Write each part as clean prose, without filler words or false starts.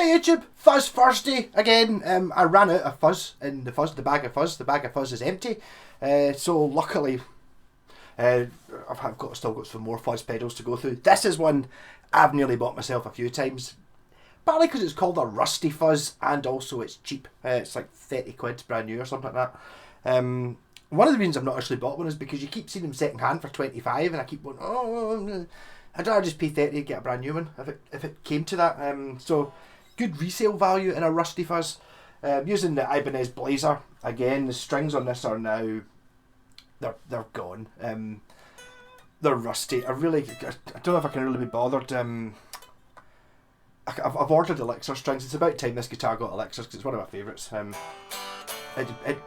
Hey YouTube, Fuzz Fursday again. I ran out of fuzz in the bag of fuzz. The bag of fuzz is empty. So luckily, I've still got some more fuzz pedals to go through. This is one I've nearly bought myself a few times. Partly because it's called a rusty fuzz and also it's cheap. It's like 30 quid brand new or something like that. One of the reasons I've not actually bought one is because you keep seeing them second hand for 25 and I keep going, oh, I'd rather just pay 30 to get a brand new one if it came to that. So good resale value in a rusty fuzz. Using the Ibanez Blazer again. The strings on this are now they're gone. They're rusty. I don't know if I can really be bothered. I've ordered Elixir strings. It's about time this guitar got Elixirs because it's one of my favourites.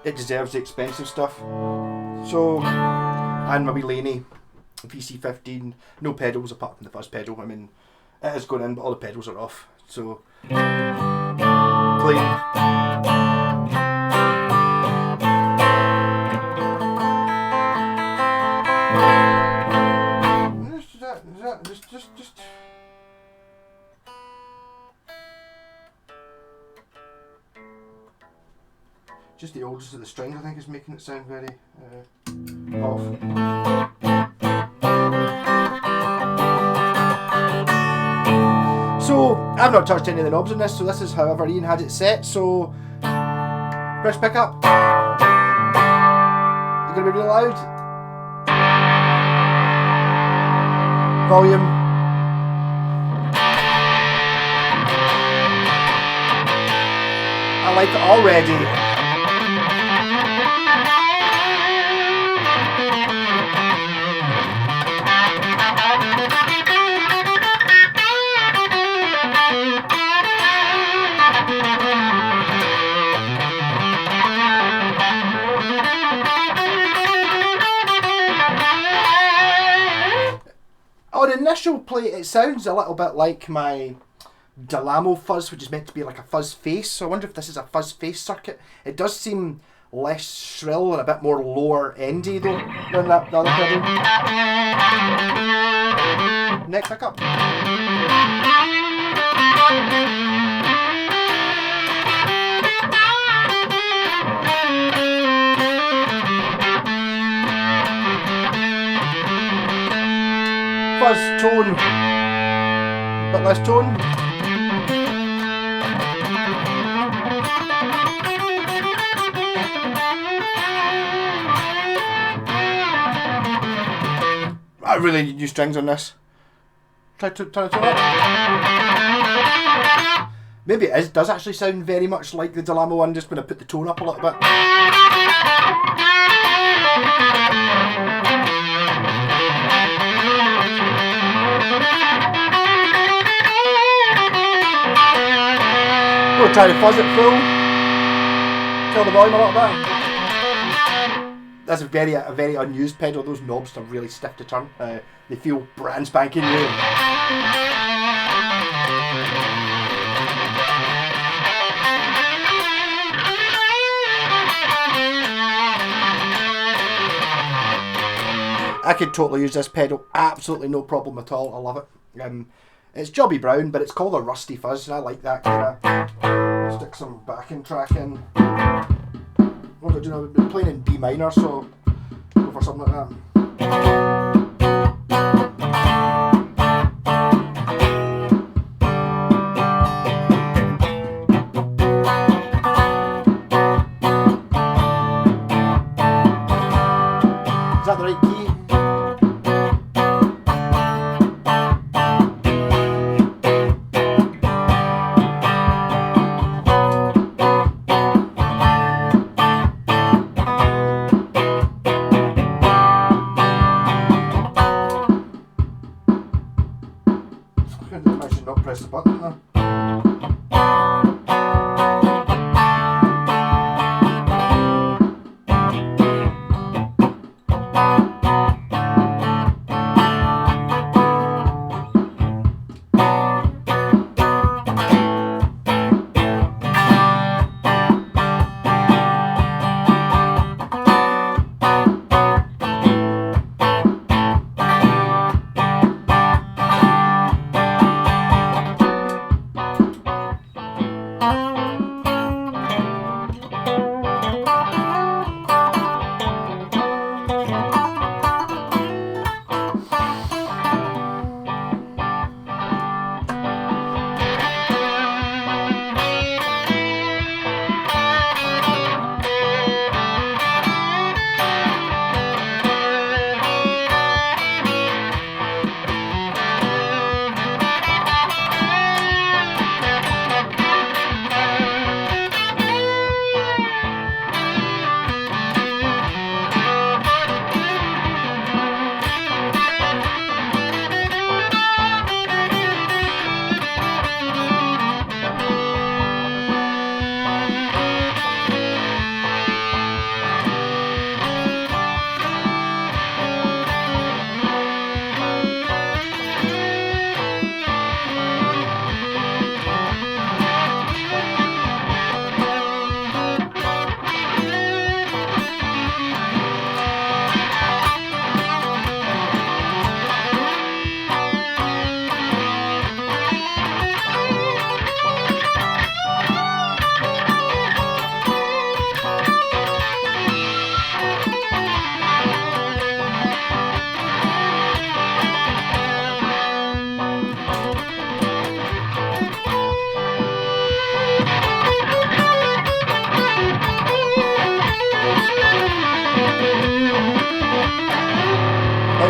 It deserves the expensive stuff. So, and my wee Laney VC15, no pedals apart from the fuzz pedal. I mean, it is going in, but all the pedals are off. So, clean. Just the oldest of the strings, I think, is making it sound very off. So, I've not touched any of the knobs on this, so this is however Ian had it set. So, press pick up. It's going to be really loud. Volume. I like it already. On initial play, it sounds a little bit like my dolamo fuzz, which is meant to be like a fuzz face. So I wonder if this is a fuzz face circuit. It does seem less shrill and a bit more lower endy though than the other pedal. Neck pickup. Fuzz tone, but less tone. I really need new strings on this. Try to turn it up. Maybe it does actually sound very much like the dolamo one, just when I put the tone up a little bit. We'll try to fuzz it full. Kill the volume a little bit. That's a very unused pedal. Those knobs are really stiff to turn. They feel brand spanking new. I could totally use this pedal. Absolutely no problem at all. I love it. It's jobby brown, but it's called a rusty fuzz, and I like that kind of. Stick some backing track in. What do I do now? We've been playing in B minor, so go for something like that. Is that the right key? I should not press the button there.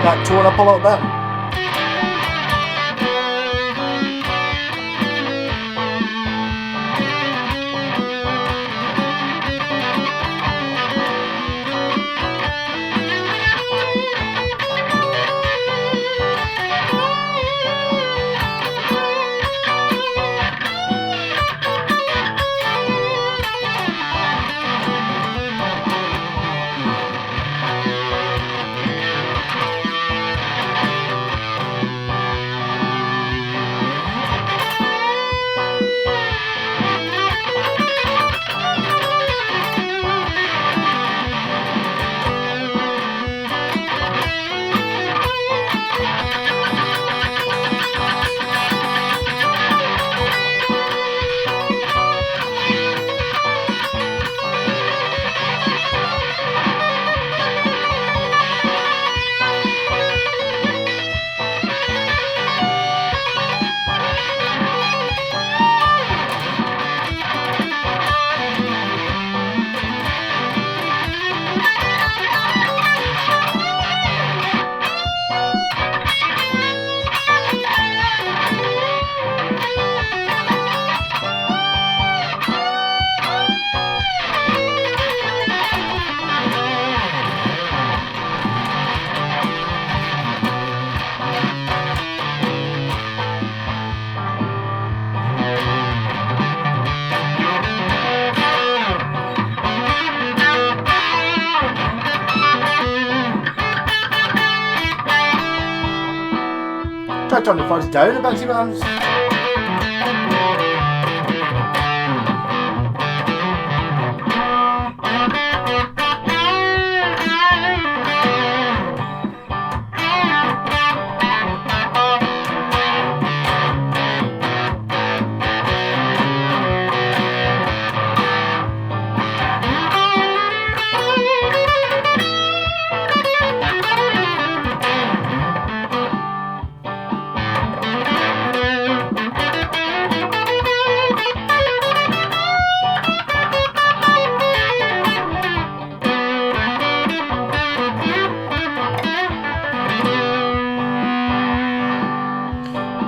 that tone up a little bit. Try to turn the fuzz down a bit, see what happens.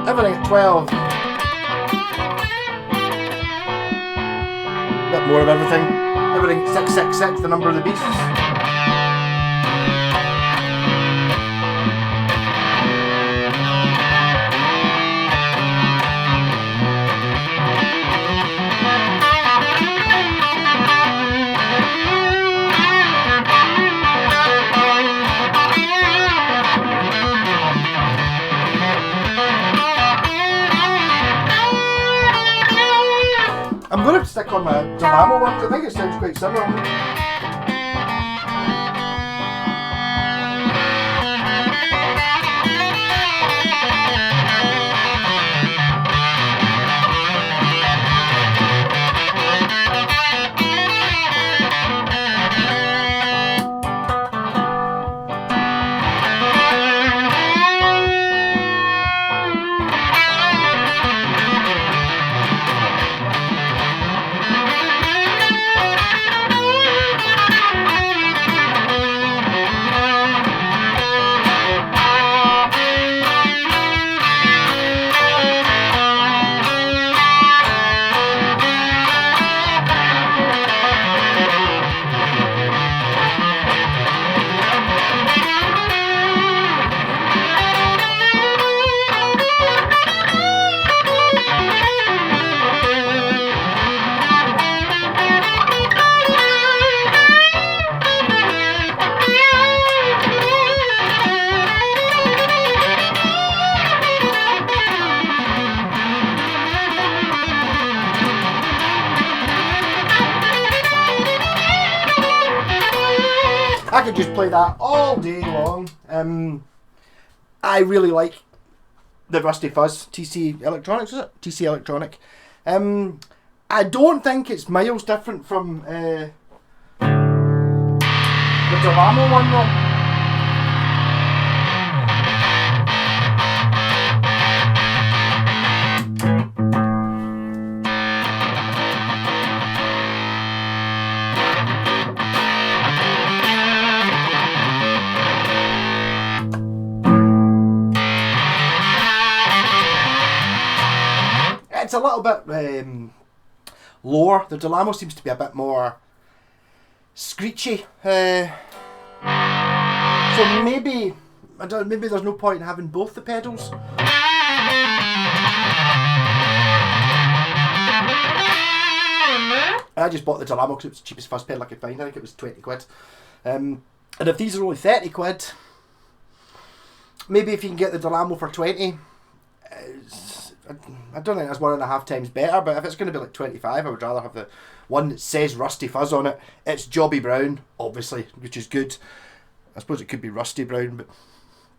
Everything at 12. A bit more of everything. Everything 666, the number of the beasts. I'm going to stick on my dolamo one, I think it sounds quite similar. I could just play that all day long. I really like the Rusty Fuzz TC Electronics, is it? TC Electronic. I don't think it's miles different from the dolamo one though. it's a little bit lower. The dolamo seems to be a bit more screechy. So maybe maybe there's no point in having both the pedals. I just bought the dolamo because it was the cheapest fuzz pedal I could find. I think it was 20 quid. And if these are only 30 quid, maybe if you can get the dolamo for 20, I don't think that's 1.5 times better, but if it's going to be like 25, I would rather have the one that says Rusty Fuzz on it. It's Jobby Brown, obviously, which is good. I suppose it could be Rusty Brown, but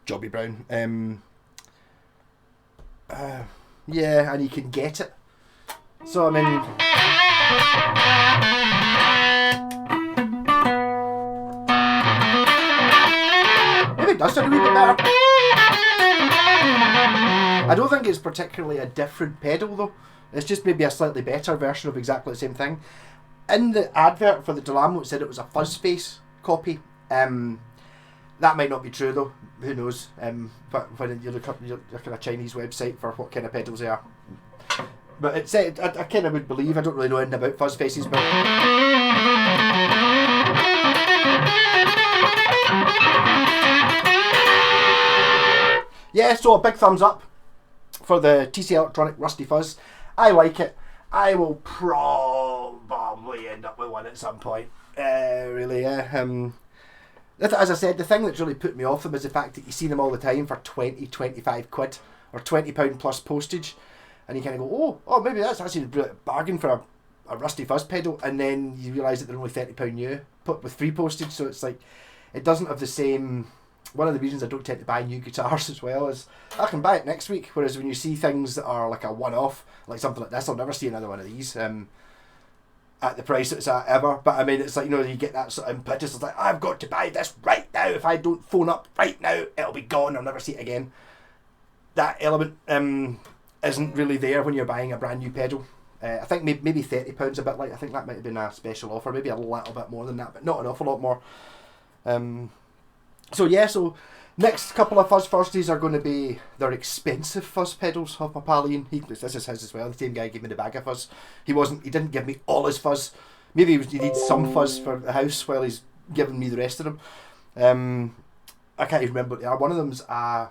Jobby Brown. Yeah, and you can get it. So, I mean... maybe it does sound a wee bit better. I don't think it's particularly a different pedal though. It's just maybe a slightly better version of exactly the same thing. In the advert for the dolamo it said it was a fuzz face copy. That might not be true though. Who knows? But when you look at a Chinese website for what kind of pedals they are. But it said, I kind of would believe, I don't really know anything about fuzz faces, but... yeah, so a big thumbs up for the TC Electronic Rusty Fuzz. I like it. I will probably end up with one at some point. Really, yeah. As I said, the thing that's really put me off them is the fact that you see them all the time for 20, 25 quid or £20 plus postage. And you kind of go, oh, maybe that's actually a bargain for a Rusty Fuzz pedal. And then you realise that they're only £30 new, put with free postage. So it's like, it doesn't have the same... one of the reasons I don't tend to buy new guitars as well is I can buy it next week. Whereas when you see things that are like a one-off, like something like this, I'll never see another one of these at the price it's at ever. But I mean, it's like, you know, you get that sort of impetus. It's like, I've got to buy this right now. If I don't phone up right now, it'll be gone. I'll never see it again. That element isn't really there when you're buying a brand new pedal. I think maybe £30 a bit light. I think that might have been a special offer. Maybe a little bit more than that, but not an awful lot more. So yeah, so next couple of Fuzz Fursdays are going to be their expensive fuzz pedals off my pal Ian. This is his as well. The same guy gave me the bag of fuzz. He didn't give me all his fuzz. Maybe he needs some fuzz for the house while he's giving me the rest of them. I can't even remember what they are. One of them's a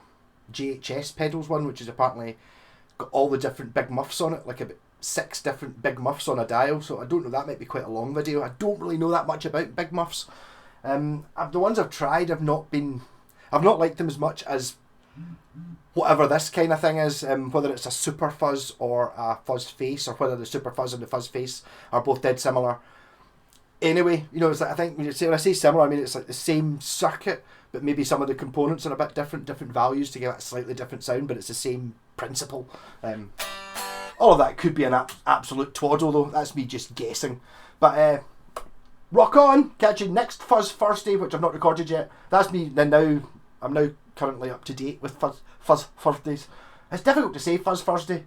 JHS pedals one, which is apparently got all the different big muffs on it, like about 6 different big muffs on a dial. So I don't know, that might be quite a long video. I don't really know that much about big muffs. The ones I've tried, I've not liked them as much as whatever this kind of thing is, whether it's a super fuzz or a fuzz face, or whether the super fuzz and the fuzz face are both dead similar. Anyway, you know, it's like, I think when I say similar, I mean it's like the same circuit, but maybe some of the components are a bit different values to give it a slightly different sound, but it's the same principle. All of that could be an absolute twaddle though, that's me just guessing. But rock on! Catch you next Fuzz Fursday, which I've not recorded yet. That's me, and now I'm now currently up to date with Fuzz Fursdays. It's difficult to say Fuzz Fursday.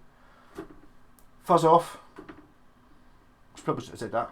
Fuzz off. I probably should have said that.